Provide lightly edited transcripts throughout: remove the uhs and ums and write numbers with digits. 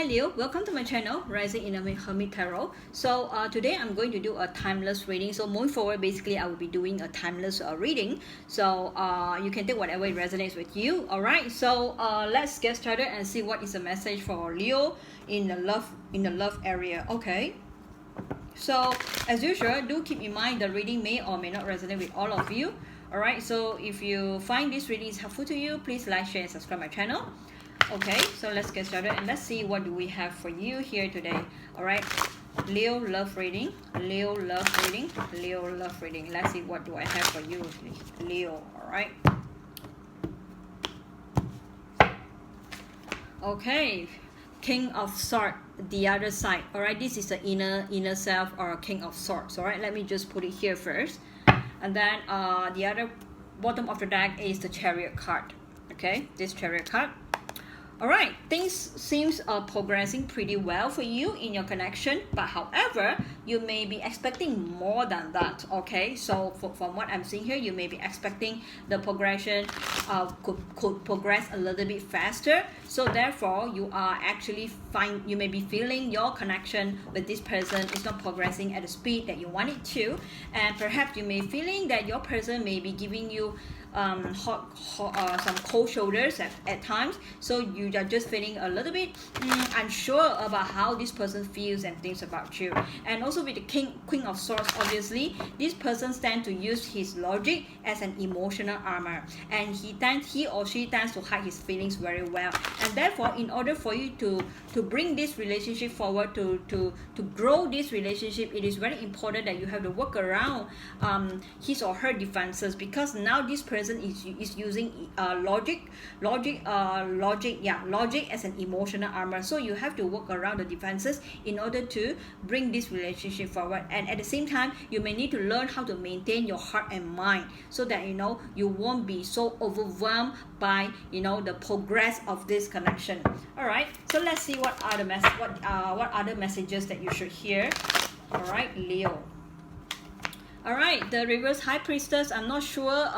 Hi Leo, welcome to my channel, Rising in Hermit Tarot. So today I'm going to do a timeless reading. So moving forward, basically I will be doing a timeless reading. So you can take whatever resonates with you. Alright, so let's get started and see what is the message for Leo in the love area. Okay. So as usual, do keep in mind the reading may or may not resonate with all of you. Alright, so if you find this reading is helpful to you, please like, share and subscribe my channel. Okay, so let's get started and let's see what do we have for you here today. All right, Leo love reading, Leo love reading, Leo love reading. Let's see what do I have for you, Leo. All right. Okay, King of Swords, the other side. All right, this is the inner self or King of Swords. All right, let me just put it here first, and then the other bottom of the deck is the Chariot card. Okay, this Chariot card. Alright, things seems progressing pretty well for you in your connection, but however, you may be expecting more than that. Okay, so from what I'm seeing here, you may be expecting the progression could progress a little bit faster. So therefore, you are actually you may be feeling your connection with this person is not progressing at the speed that you want it to, and perhaps you may feeling that your person may be giving you some cold shoulders at times, so you are just feeling a little bit unsure about how this person feels and thinks about you. And also with the Queen of Swords, obviously this person tends to use his logic as an emotional armor, and he or she tends to hide his feelings very well. And therefore, in order for you to bring this relationship forward, to grow this relationship, it is very important that you have to work around his or her defenses, because now this person is using logic as an emotional armor. So you have to work around the defenses in order to bring this relationship forward. And at the same time, you may need to learn how to maintain your heart and mind, so that you won't be so overwhelmed by the progress of this connection. All right, so let's see what are the what other messages that you should hear. All right, Leo. All right, the reverse High Priestess. I'm not sure.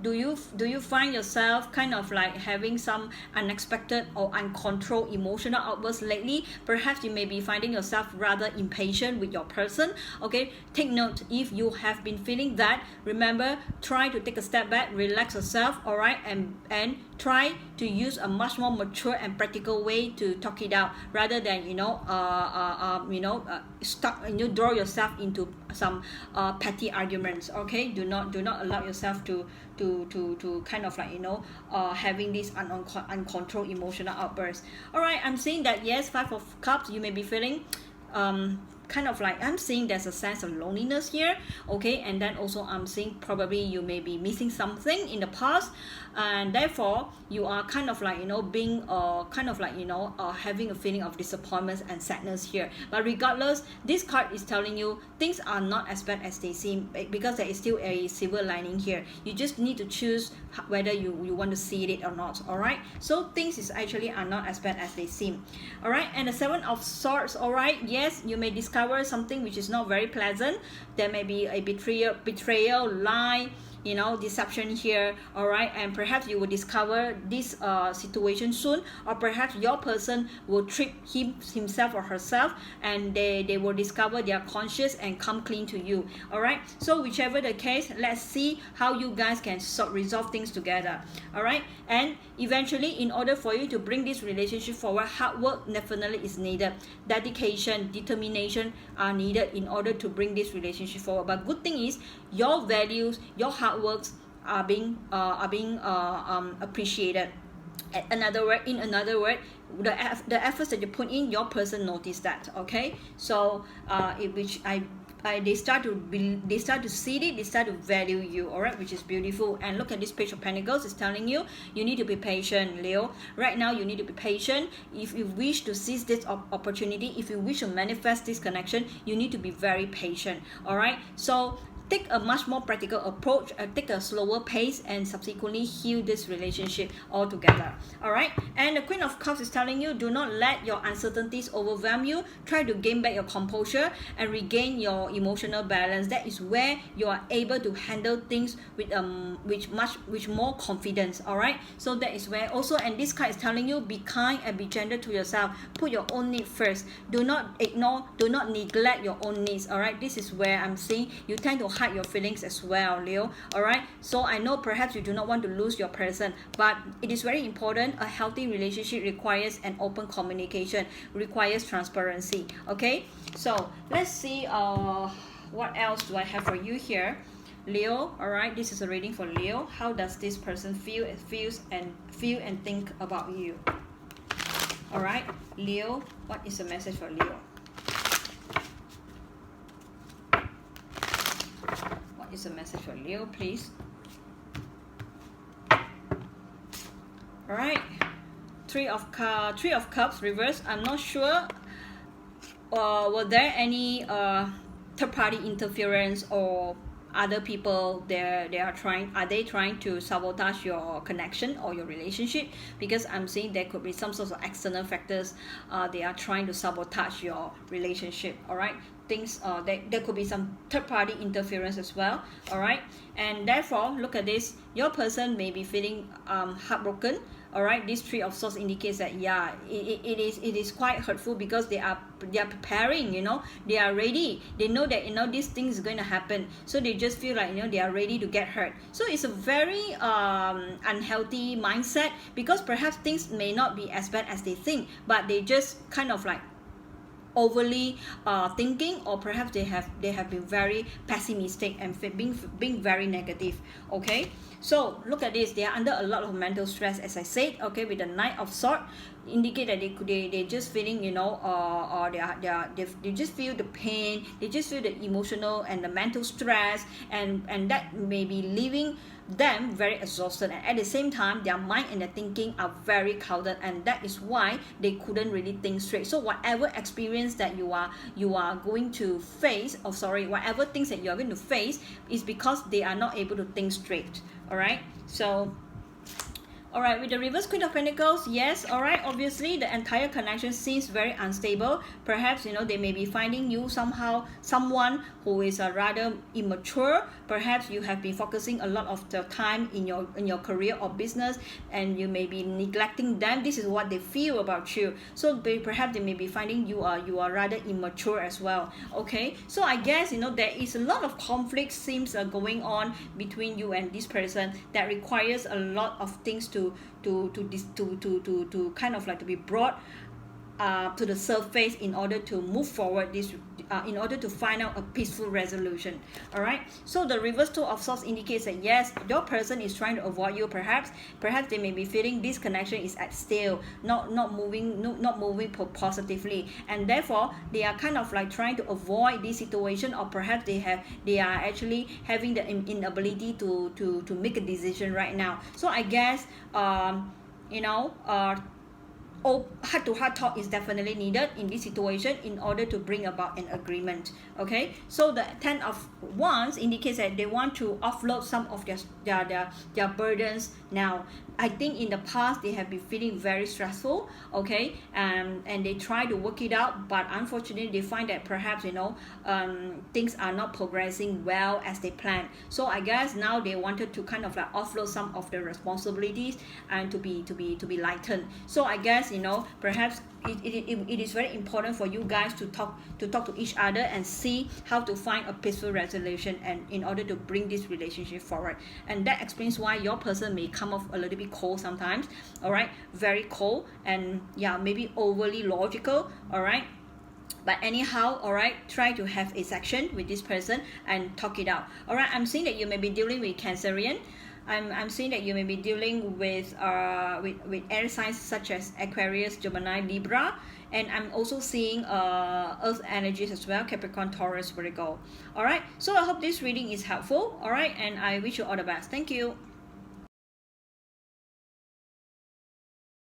Do you find yourself kind of like having some unexpected or uncontrolled emotional outbursts lately? Perhaps you may be finding yourself rather impatient with your person. Okay, take note if you have been feeling that. Remember, try to take a step back, relax yourself. All right, and try to use a much more mature and practical way to talk it out, rather than draw yourself into some petty arguments. Okay, do not allow yourself to kind of like having this uncontrolled emotional outburst. All right, I'm seeing that yes, 5 of Cups, you may be feeling kind of like, I'm seeing there's a sense of loneliness here. Okay, and then also I'm seeing probably you may be missing something in the past, and therefore you are kind of like being having a feeling of disappointment and sadness here. But regardless, this card is telling you things are not as bad as they seem, because there is still a silver lining here. You just need to choose whether you want to see it or not. All right, so things is actually are not as bad as they seem. All right, and the 7 of Swords. All right, yes, you may discover something which is not very pleasant. There may be a betrayal, lie, deception here. All right, and perhaps you will discover this situation soon, or perhaps your person will trip himself or herself, and they will discover their conscious and come clean to you. All right, so whichever the case, let's see how you guys can resolve things together. All right, and eventually, in order for you to bring this relationship forward, hard work definitely is needed. Dedication, determination are needed in order to bring this relationship forward. But good thing is, your values, your hard works are being appreciated. In another word, the efforts that you put in, your person notice that. Okay, so they start to see it, they start to value you. All right, which is beautiful. And look at this Page of Pentacles. It's telling you need to be patient, Leo. Right now you need to be patient. If you wish to seize this opportunity, if you wish to manifest this connection, you need to be very patient. All right, so take a much more practical approach, take a slower pace, and subsequently heal this relationship altogether. All right, and the Queen of Cups is telling you, do not let your uncertainties overwhelm you. Try to gain back your composure and regain your emotional balance. That is where you are able to handle things with more confidence. All right, so that is where also, and this card is telling you, be kind and be gentle to yourself. Put your own need first. Do not ignore, do not neglect your own needs. All right, this is where I'm saying you tend to hide your feelings as well, Leo. All right, so I know perhaps you do not want to lose your person, but it is very important. A healthy relationship requires an open communication, requires transparency. Okay, so let's see what else do I have for you here, Leo. All right, this is a reading for Leo. How does this person feel and think about you? All right, Leo, what is the message for Leo? What is the message for Leo, please? All right, Three of Cups reverse. I'm not sure. Were there any third-party interference or other people are they trying to sabotage your connection or your relationship? Because I'm saying there could be some sort of external factors. They are trying to sabotage your relationship. All right, things there could be some third-party interference as well. All right, and therefore look at this, your person may be feeling heartbroken. All right, this Three of Swords indicates that yeah, it is quite hurtful, because they are preparing, you know, they are ready, they know that, you know, this thing is going to happen, so they just feel like, you know, they are ready to get hurt. So it's a very unhealthy mindset, because perhaps things may not be as bad as they think, but they just kind of like overly thinking, or perhaps they have been very pessimistic and being very negative. Okay, so look at this, they are under a lot of mental stress, as I said. Okay, with the Knight of Swords indicate that they just feeling, you know, or they just feel the pain, they just feel the emotional and the mental stress, and that may be leaving them very exhausted, and at the same time their mind and their thinking are very clouded, and that is why they couldn't really think straight. So whatever experience that you are going to face, or sorry, whatever things that you are going to face, is because they are not able to think straight. All right, so all right, with the reverse Queen of Pentacles, yes, all right, obviously the entire connection seems very unstable. Perhaps, you know, they may be finding you someone who is rather immature. Perhaps you have been focusing a lot of the time in your career or business, and you may be neglecting them. This is what they feel about you. So perhaps they may be finding you are rather immature as well. Okay, so I guess, you know, there is a lot of conflict seems going on between you and this person that requires a lot of things to kind of like to be brought to the surface in order to move forward this in order to find out a peaceful resolution. All right, so the reverse Two of Swords indicates that yes, your person is trying to avoid you. Perhaps they may be feeling this connection is at stale, not moving positively, and therefore they are kind of like trying to avoid this situation, or perhaps they are actually having the inability to make a decision right now. So I guess you know, heart-to-heart talk is definitely needed in this situation in order to bring about an agreement. Okay, so the Ten of Wands indicates that they want to offload some of their burdens now. I think in the past they have been feeling very stressful. Okay, and they try to work it out, but unfortunately they find that perhaps, you know, things are not progressing well as they planned. So I guess now they wanted to kind of like offload some of the responsibilities and to be lightened. So I guess, you know, perhaps it is very important for you guys to talk to each other and see how to find a peaceful resolution, and in order to bring this relationship forward. And that explains why your person may come off a little bit cold sometimes. All right, very cold, and yeah, maybe overly logical. All right, but anyhow, all right, try to have a section with this person and talk it out. All right, I'm seeing that you may be dealing with Cancerian. I'm seeing that you may be dealing with air signs such as Aquarius, Gemini, Libra, and I'm also seeing earth energies as well, Capricorn, Taurus, Virgo. All right, so I hope this reading is helpful. All right, and I wish you all the best. Thank you.